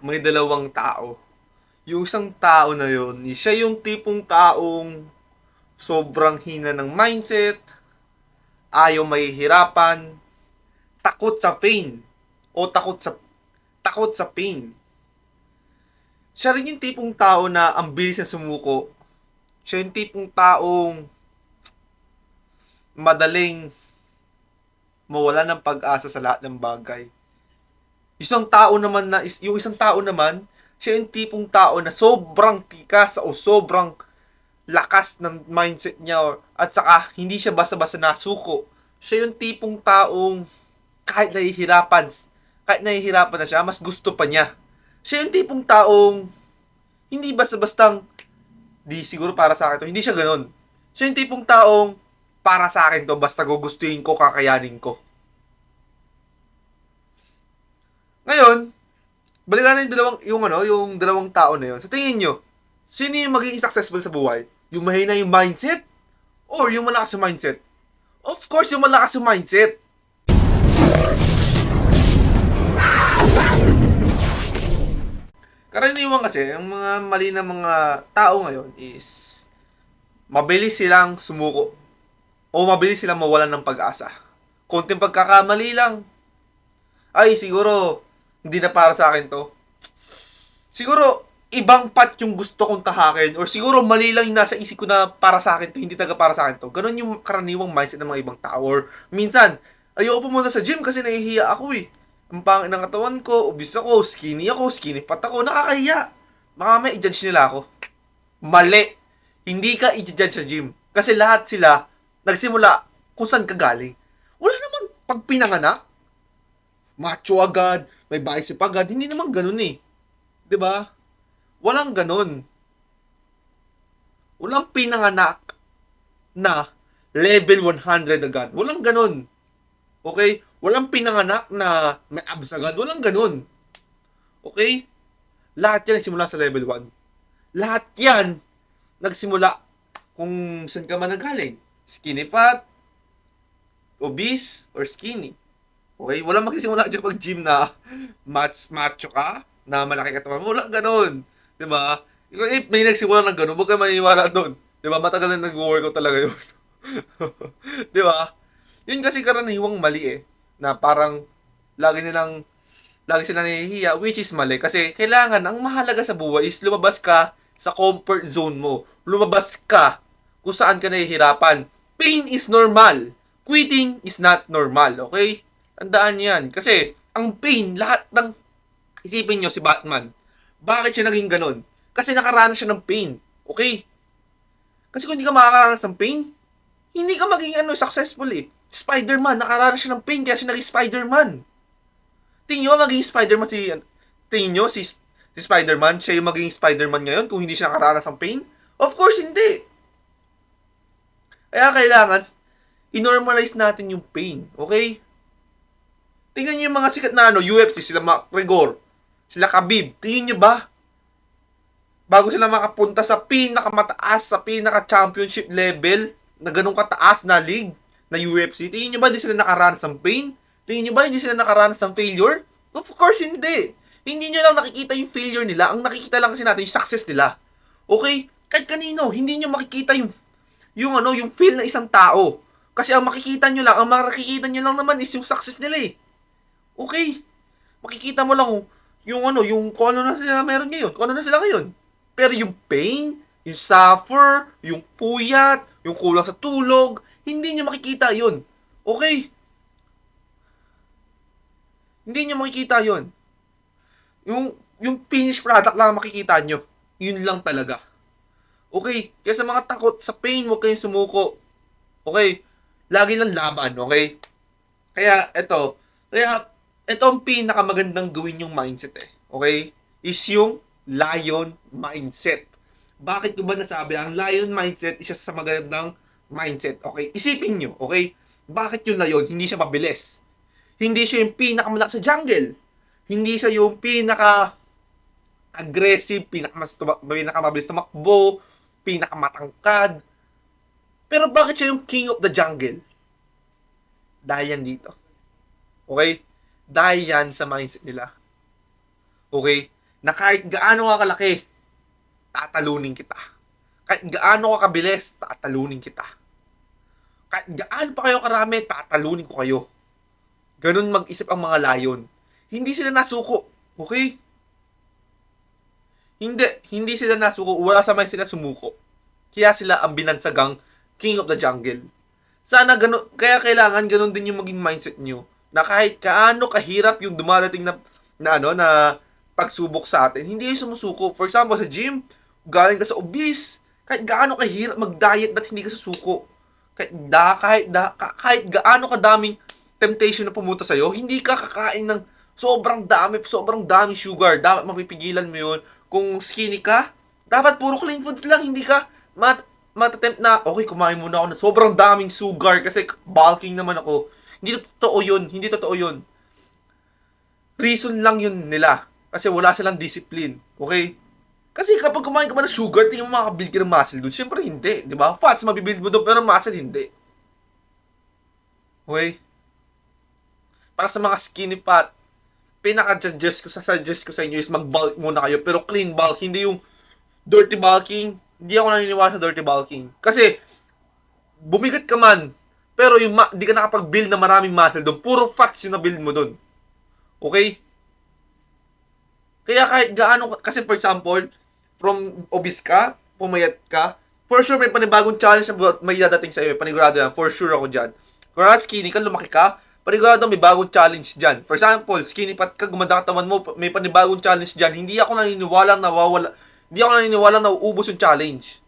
may dalawang tao. Yung isang tao na yun, siya yung tipong taong sobrang hina ng mindset, ayaw mahihirapan, takot sa pain, o takot sa pain. Siya rin yung tipong tao na ang bilis na sumuko. Siya yung tipong taong madaling mawala ng pag-asa sa lahat ng bagay. Yung isang tao naman, siya yung tipong tao na sobrang tikas o sobrang lakas ng mindset niya at saka hindi siya basta-basta nasuko. Siya yung tipong taong kahit nahihirapan na siya, mas gusto pa niya. Siya yung tipong taong hindi basta-bastang di siguro para sa akin to. Hindi siya ganun. Siya yung tipong taong para sa akin to, basta gugustuhin ko, kakayanin ko. Ngayon, balikan na yung dalawang tao na yun. Sa tingin nyo, sino yung magiging successful sa buhay? Yung mahina yung mindset? Or yung malakas yung mindset? Of course, yung malakas yung mindset. Karaniwan kasi, ang mga mali na mga tao ngayon is mabilis silang sumuko o mabilis silang mawalan ng pag-asa. Konting pagkakamali lang, ay siguro hindi na para sa akin to. Siguro ibang path yung gusto kong tahakin or siguro mali lang yung nasa isip ko na para sa akin to, hindi taga para sa akin to. Ganon yung karaniwang mindset ng mga ibang tao. Or minsan, ayoko pumunta sa gym kasi nahihiya ako eh. Ang pangit ng katawan ko, obese ako, skinny fat ako, nakakahiya. Baka may i-judge nila ako. Mali. Hindi ka i-judge sa gym. Kasi lahat sila nagsimula kung saan ka galing. Wala naman pag pinanganak, macho agad, may bicep agad. Hindi naman ganun eh. 'Di ba? Walang ganun. Walang pinanganak na level 100 agad. Walang ganun. Okay? Walang pinanganak na may abs agad. Walang ganun. Okay? Lahat yan nagsimula sa level 1. Lahat yan nagsimula kung saan ka man nanggaling. Skinny fat, obese, or skinny. Okay? Walang magsisimula dyan pag gym na macho ka, na malaki katawan mo. Walang ganun. Diba? If may nagsimula ng ganun, huwag kayo maniniwala doon. Diba? Matagal na nag-workout talaga yun. Diba? Yun kasi karaniwang mali eh. Na parang lagi nilang lagi sila nahihiya, which is mali. Kasi kailangan, ang mahalaga sa buhay is lumabas ka sa comfort zone mo. Lumabas ka kung saan ka nahihirapan. Pain is normal. Quitting is not normal. Okay? Tandaan yan. Kasi, ang pain, lahat ng isipin nyo si Batman. Bakit siya naging ganun? Kasi nakaranas siya ng pain. Okay? Kasi kung hindi ka makakaranas ng pain, hindi ka maging successful eh. Spider-Man, nakaranas siya ng pain kaya siya naging Spider-Man. Tingin nyo maging Spider-Man tingin nyo si Spider-Man, siya yung maging Spider-Man ngayon kung hindi siya nakaranas ng pain? Of course, hindi. Kaya kailangan, inormalize natin yung pain. Okay? Tingnan nyo yung mga sikat na UFC, sila McGregor, sila Khabib. Tingin nyo ba? Bago sila makapunta sa pinakamataas, sa pinaka-championship level, na ganun kataas na league, na UFC, tingin nyo ba hindi sila nakaranas ng pain? Tingin nyo ba hindi sila nakaranas ng failure? Of course, hindi. Hindi nyo lang nakikita yung failure nila. Ang nakikita lang kasi natin yung success nila. Okay? Kahit kanino, hindi nyo makikita yung feel ng isang tao. Kasi ang makikita nyo lang, ang makikita nyo lang naman is yung success nila eh. Okay? Makikita mo lang yung kung ano na sila meron ngayon, kung ano na sila ngayon. Pero yung pain, yung suffer, yung puyat, yung kulang sa tulog, hindi nyo makikita yun. Okay? Hindi nyo makikita yun. Yung finished product lang makikita nyo. Yun lang talaga. Okay? Kaya sa mga takot sa pain, huwag kayong sumuko. Okay? Lagi lang laban, okay? Kaya ito ang pinakamagandang gawin yung mindset eh. Okay? Is yung lion mindset. Bakit ko ba nasabi? Ang lion mindset isa sa magandang mindset. Okay? Isipin nyo, okay? Bakit yung lion? Hindi siya mabilis. Hindi siya yung pinakamalakas sa jungle. Hindi siya yung aggressive, pinakamabilis tumakbo, pinakamatangkad. Pero bakit siya yung king of the jungle? Dahil yan dito. Okay? Dahil yan sa mindset nila. Okay? na kahit gaano ka kalaki, tatalunin kita. Kahit gaano ka kabilis, tatalunin kita. Kahit gaano pa kayo karami, tatalunin ko kayo. Ganun mag-isip ang mga layon. Hindi sila nasuko. Okay? Hindi sila nasuko. Wala sa may sila sumuko. Kaya sila ang binansagang King of the Jungle. Sana ganun, kaya kailangan ganun din yung maging mindset nyo. Na kahit kaano kahirap yung dumadating na pagsubok sa atin, hindi yung sumusuko. For example, sa gym, galing ka sa obese, kahit gaano kahirap mag-diet at hindi ka susuko. Kahit gaano kadaming temptation na pumunta sa'yo, hindi ka kakain ng sobrang daming sugar. Dapat mapipigilan mo yun. Kung skinny ka, dapat puro clean foods lang, hindi ka matatempt na, okay, kumain muna ako na sobrang daming sugar kasi bulking naman ako. Hindi totoo yun. Reason lang yun nila. Kasi wala silang discipline. Okay? Kasi kapag kumain ka ba ng sugar, tingin mo makakabuild ka ng muscle doon. Siyempre hindi, di ba? Fats mabibuild mo doon, pero muscle hindi. Okay? Para sa mga skinny fat, suggest ko sa inyo is mag-bulk muna kayo. Pero clean bulk, hindi yung dirty bulking. Hindi ako naniniwala sa dirty bulking. Kasi, bumigat ka man, pero yung di ka nakapag-build na maraming muscle doon. Puro fats yung na-build mo doon. Okay? Kaya kahit gaano, kasi for example, from obese ka, pumayat ka, for sure may panibagong challenge na may dadating sa iyo. Panigurado yan. For sure ako dyan. Kung skinny ka, lumaki ka, panigurado may bagong challenge dyan. For example, skinny pat ka, gumanda katawan mo, may panibagong challenge dyan. Hindi ako naniniwalang nauubos yung challenge.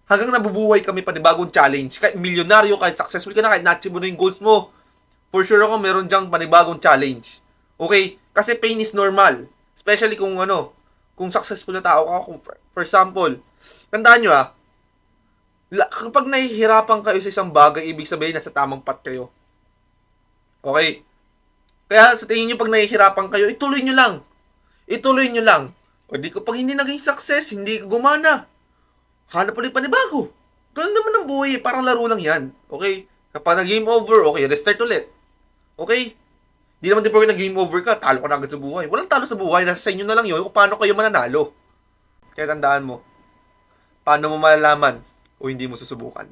Hanggang nabubuhay kami panibagong challenge. Kahit milyonaryo, kahit successful ka na, kahit na-achieve mo na yung goals mo, for sure ako meron dyang panibagong challenge. Okay? Kasi pain is normal. Especially kung successful na tao ka. Kung, for example, tandaan nyo kapag nahihirapan kayo sa isang bagay, ibig sabihin nasa tamang path kayo. Okay? Kaya sa tingin nyo, pag nahihirapan kayo, ituloy nyo lang. O di ko, pag hindi naging success, hindi gumana, hanap ulit panibago. Ganun naman ang buhay, parang laro lang yan. Okay? Kapag na-game over, okay, restart ulit. Okay? Di naman din pag na-game over ka, talo ka na agad sa buhay. Walang talo sa buhay, nasa sa inyo na lang yun kung paano kayo mananalo. Kaya tandaan mo, paano mo malalaman o hindi mo susubukan.